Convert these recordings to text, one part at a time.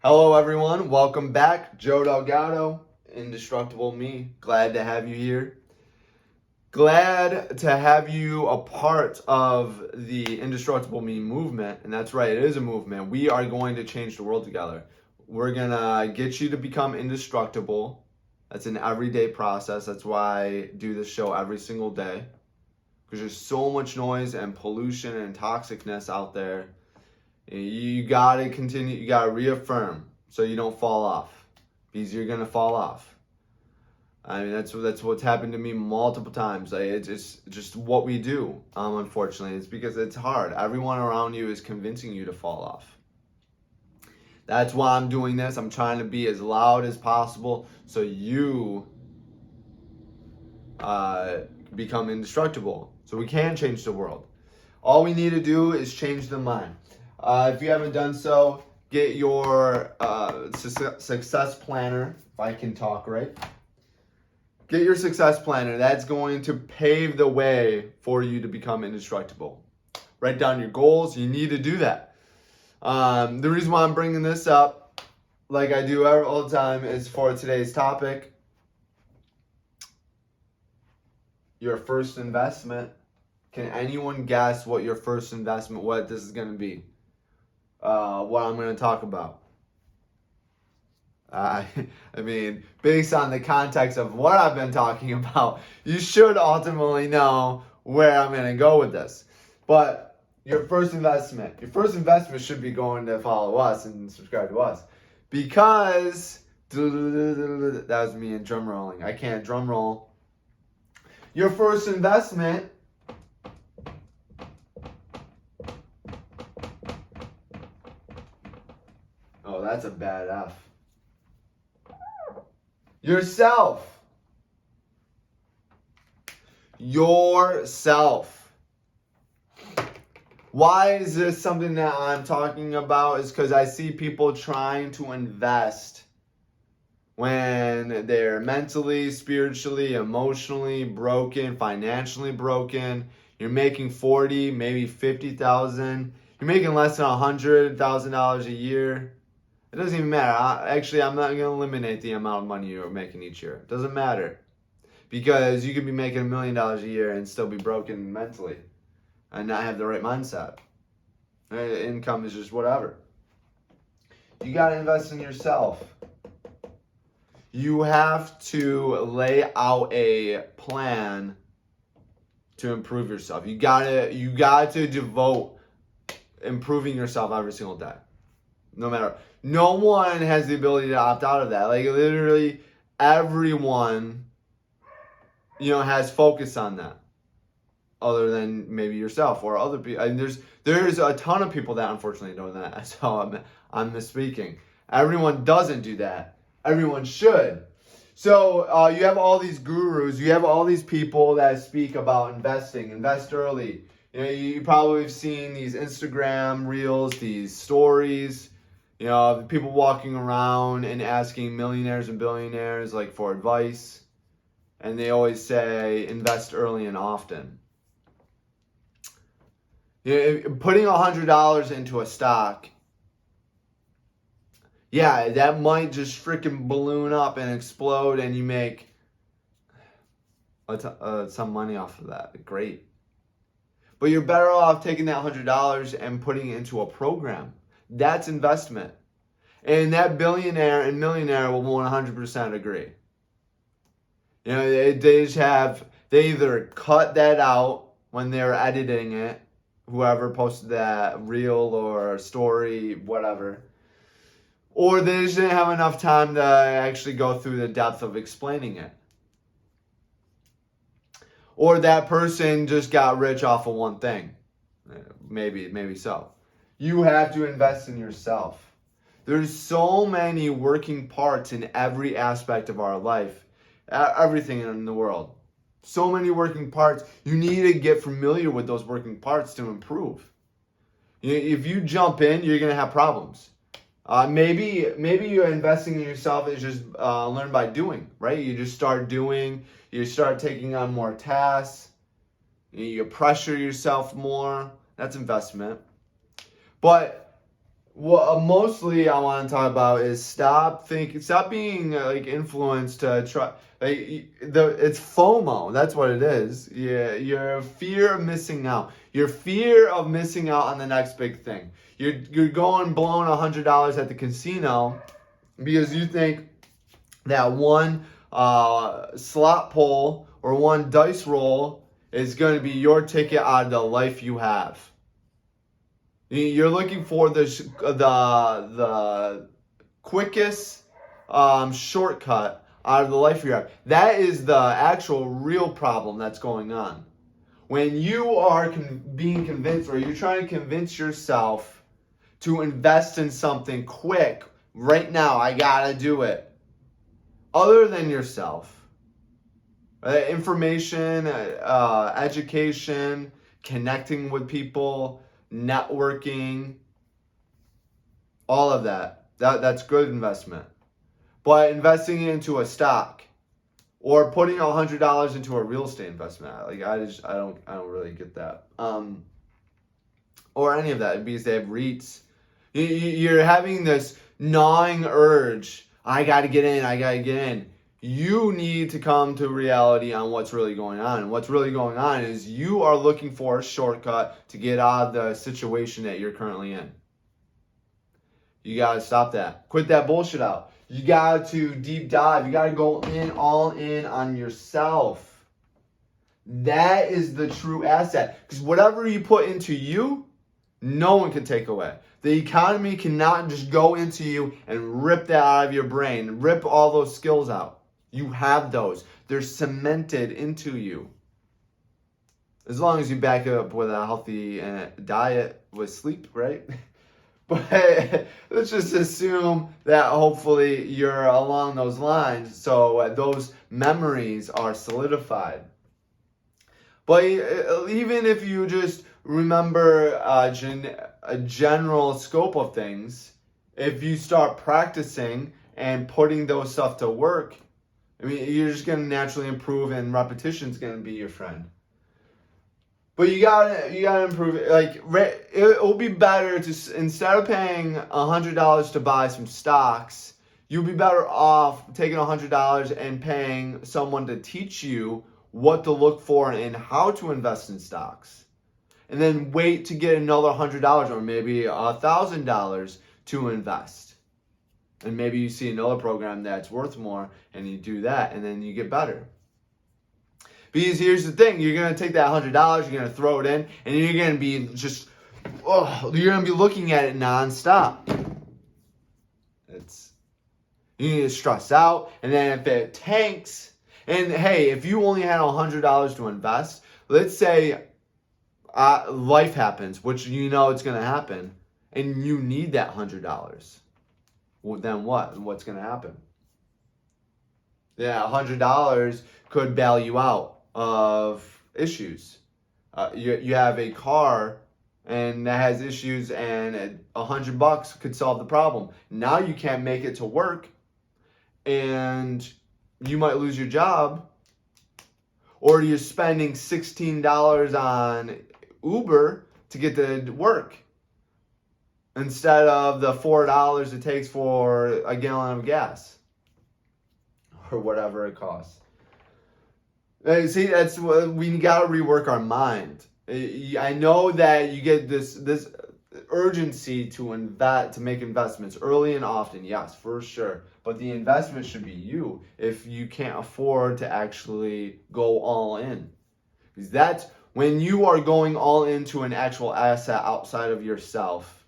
Hello everyone, welcome back. Joe Delgado, Indestructible Me. Glad to have you here. Glad to have you a part of the Indestructible Me movement. And that's right, it is a movement. We are going to change the world together. We're gonna get you to become indestructible. That's an everyday process. That's why I do this show every single day. Because there's so much noise and pollution and toxicness out there. You gotta continue, you gotta reaffirm so you don't fall off. Because you're gonna fall off. I mean, that's what's happened to me multiple times. It's just what we do, unfortunately. It's because it's hard. Everyone around you is convincing you to fall off. That's why I'm doing this. I'm trying to be as loud as possible so you become indestructible. So we can change the world. All we need to do is change the mind. If you haven't done so, get your success planner, if I can talk right. Get your success planner. That's going to pave the way for you to become indestructible. Write down your goals. You need to do that. The reason why I'm bringing this up, like I do all the time, is for today's topic. Your first investment. Can anyone guess what your first investment, what this is going to be? What I'm going to talk about. I mean, based on the context of what I've been talking about, you should ultimately know where I'm going to go with this. But your first investment should be going to follow us and subscribe to us. Because, that was me in drum rolling. I can't drum roll. Your first investment oh, that's a bad F. Yourself. Why is this something that I'm talking about? Is because I see people trying to invest when they're mentally, spiritually, emotionally broken, financially broken. You're making 40, maybe 50,000. You're making less than $100,000 a year. It doesn't even matter. Actually, I'm not going to eliminate the amount of money you're making each year. It doesn't matter. Because you could be making $1 million a year and still be broken mentally and not have the right mindset. Income is just whatever. You got to invest in yourself. You have to lay out a plan to improve yourself. You got to devote improving yourself every single day. No one has the ability to opt out of that. Like literally everyone, has focus on that. Other than maybe yourself or other people. And there's a ton of people that unfortunately don't do that. So I'm misspeaking. Everyone doesn't do that. Everyone should. So you have all these gurus. You have all these people that speak about investing. Invest early. You probably have seen these Instagram reels, these stories. People walking around and asking millionaires and billionaires for advice. And they always say, invest early and often. Putting $100 into a stock, that might just freaking balloon up and explode and you make some money off of that. Great. But you're better off taking that $100 and putting it into a program. That's investment. And that billionaire and millionaire will 100% agree. They either cut that out when they're editing it, whoever posted that reel or story, whatever, or they just didn't have enough time to actually go through the depth of explaining it. Or that person just got rich off of one thing. Maybe so. You have to invest in yourself. There's so many working parts in every aspect of our life, everything in the world. So many working parts. You need to get familiar with those working parts to improve. If you jump in, you're going to have problems. Maybe you're investing in yourself is just learn by doing, right? You just start doing, you start taking on more tasks, you pressure yourself more. That's investment. But What mostly I want to talk about is stop being like influenced to try. It's FOMO. That's what it is. Yeah, your fear of missing out. Your fear of missing out on the next big thing. You're going blowing $100 at the casino because you think that one slot pull or one dice roll is going to be your ticket out of the life you have. You're looking for the quickest shortcut out of the life you have. That is the actual real problem that's going on. When you are being convinced, or you're trying to convince yourself to invest in something quick, right now, I gotta do it. Other than yourself, information, education, connecting with people, networking, all of that's good investment. But investing into a stock or putting $100 into a real estate investment, like I don't really get that. Or any of that, because they have REITs. You're having this gnawing urge. I gotta get in. You need to come to reality on what's really going on. And what's really going on is you are looking for a shortcut to get out of the situation that you're currently in. You got to stop that. Quit that bullshit out. You got to deep dive. You got to go all in on yourself. That is the true asset. Because whatever you put into you, no one can take away. The economy cannot just go into you and rip that out of your brain, rip all those skills out. You have those. They're cemented into you. As long as you back it up with a healthy diet with sleep, right? But let's just assume that hopefully you're along those lines, so those memories are solidified. But even if you just remember a general scope of things, if you start practicing and putting those stuff to work, I mean, you're just going to naturally improve, and repetition's going to be your friend. But you gotta improve it. Like, it will be better to, instead of paying $100 to buy some stocks, you'll be better off taking $100 and paying someone to teach you what to look for and how to invest in stocks. And then wait to get another $100 or maybe $1,000 to invest. And maybe you see another program that's worth more and you do that, and then you get better. Because here's the thing, you're going to take that $100, you're going to throw it in, and you're going to be you're going to be looking at it nonstop. You need to stress out, and then if it tanks, and hey, if you only had $100 to invest, let's say life happens, which you know it's going to happen, and you need that $100. Well, then what? What's going to happen? Yeah, $100 could bail you out of issues. You have a car and that has issues, and $100 could solve the problem. Now you can't make it to work, and you might lose your job, or you're spending $16 on Uber to get to work instead of the $4 it takes for a gallon of gas, or whatever it costs. See, that's what we gotta rework our mind. I know that you get this urgency to make investments early and often, yes, for sure. But the investment should be you if you can't afford to actually go all in. Because that's when you are going all into an actual asset outside of yourself.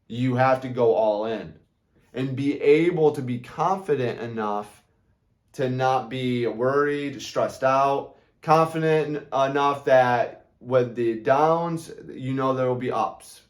You have to go all in and be able to be confident enough to not be worried, stressed out, confident enough that with the downs, you know there will be ups.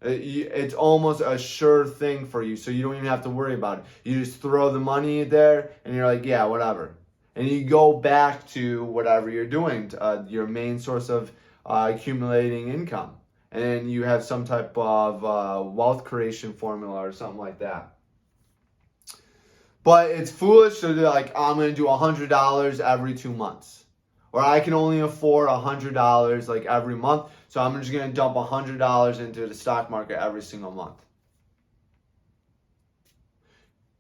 It's almost a sure thing for you, so you don't even have to worry about it. You just throw the money there, and you're like, yeah, whatever. And you go back to whatever you're doing, your main source of accumulating income. And you have some type of wealth creation formula or something like that. But it's foolish to do like, I'm going to do $100 every 2 months. Or I can only afford $100 like every month, so I'm just going to dump $100 into the stock market every single month.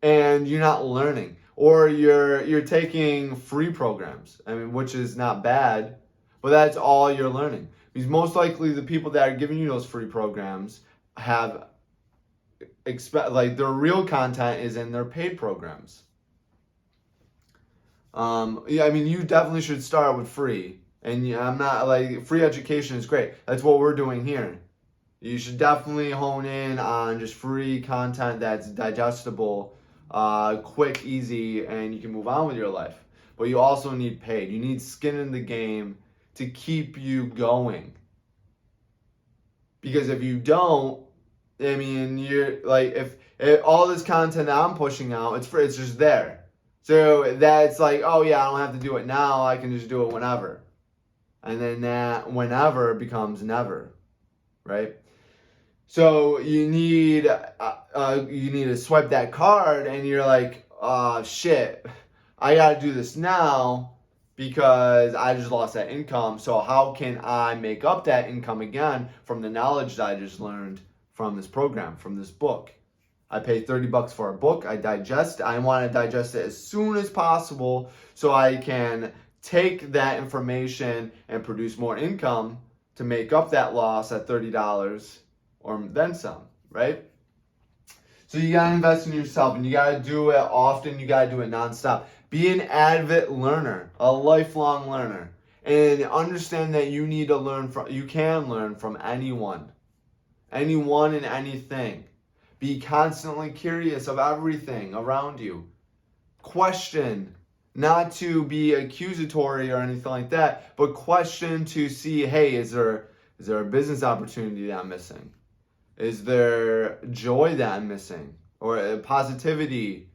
And you're not learning. Or you're taking free programs, which is not bad, but that's all you're learning. Because most likely the people that are giving you those free programs have their real content is in their paid programs. You definitely should start with free. And I'm not free education is great. That's what we're doing here. You should definitely hone in on just free content that's digestible, quick, easy, and you can move on with your life. But you also need paid. You need skin in the game to keep you going. Because if you don't, you're if all this content that I'm pushing out, it's just there. So that's oh yeah, I don't have to do it now. I can just do it whenever. And then that whenever becomes never, right? So you need to swipe that card, and you're like, shit, I gotta do this now because I just lost that income. So how can I make up that income again from the knowledge that I just learned from this program, from this book? I pay $30 for a book. I want to digest it as soon as possible so I can take that information and produce more income to make up that loss at $30 or then some, right? So you got to invest in yourself, and you got to do it often. You got to do it nonstop. Be an avid learner, a lifelong learner, and understand that you can learn from anyone and anything. Be constantly curious of everything around you. Question, not to be accusatory or anything like that, but question to see, hey, is there a business opportunity that I'm missing? Is there joy that I'm missing? Or positivity?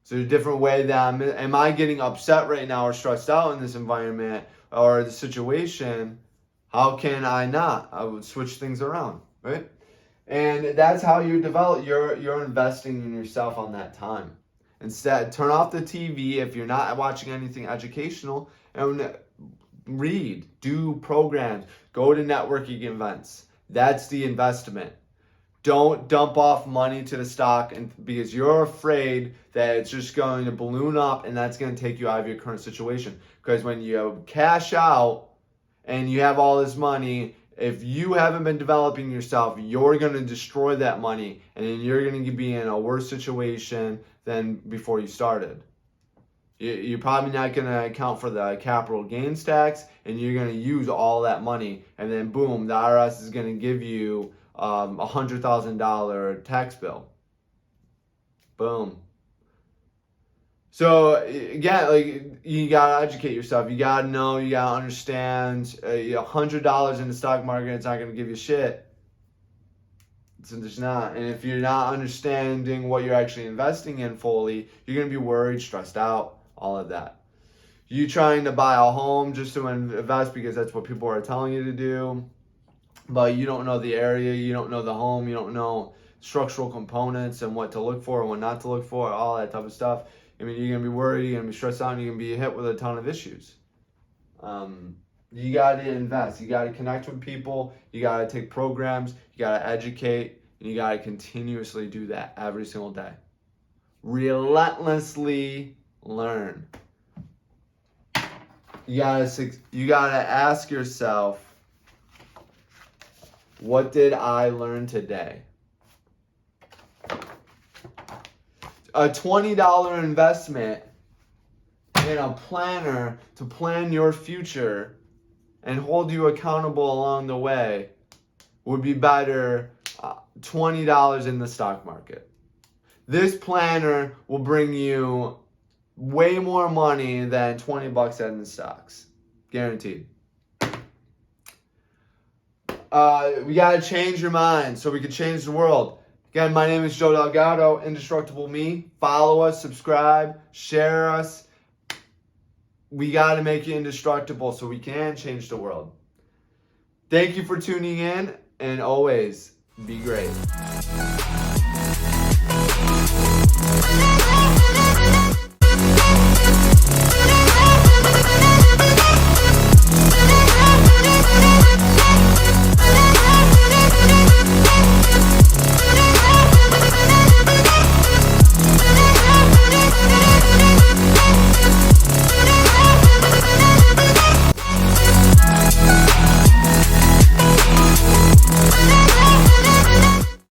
Is there a different way that am I getting upset right now or stressed out in this environment or the situation? How can I not? I would switch things around, right? And that's how you develop. You're investing in yourself on that time. Instead, turn off the TV if you're not watching anything educational, and read, do programs, go to networking events. That's the investment. Don't dump off money to the stock because you're afraid that it's just going to balloon up and that's going to take you out of your current situation. Because when you cash out and you have all this money, if you haven't been developing yourself, you're going to destroy that money, and then you're going to be in a worse situation than before you started. You're probably not going to account for the capital gains tax, and you're going to use all that money, and then boom, the IRS is going to give you $100,000 tax bill. Boom. So again, you gotta educate yourself. You gotta know. You gotta understand. $100 in the stock market, it's not gonna give you shit. It's just not. And if you're not understanding what you're actually investing in fully, you're gonna be worried, stressed out, all of that. You trying to buy a home just to invest because that's what people are telling you to do, but you don't know the area, you don't know the home, you don't know structural components and what to look for and what not to look for, all that type of stuff. You're going to be worried, you're going to be stressed out, and you're going to be hit with a ton of issues. You got to invest. You got to connect with people. You got to take programs. You got to educate. And you got to continuously do that every single day. Relentlessly learn. You got to ask yourself, what did I learn today? A $20 investment in a planner to plan your future and hold you accountable along the way would be better $20 in the stock market. This planner will bring you way more money than $20 in the stocks. Guaranteed. We got to change your mind so we can change the world. Again, my name is Joe Delgado, Indestructible Me. Follow us, subscribe, share us. We got to make you indestructible so we can change the world. Thank you for tuning in, and always be great.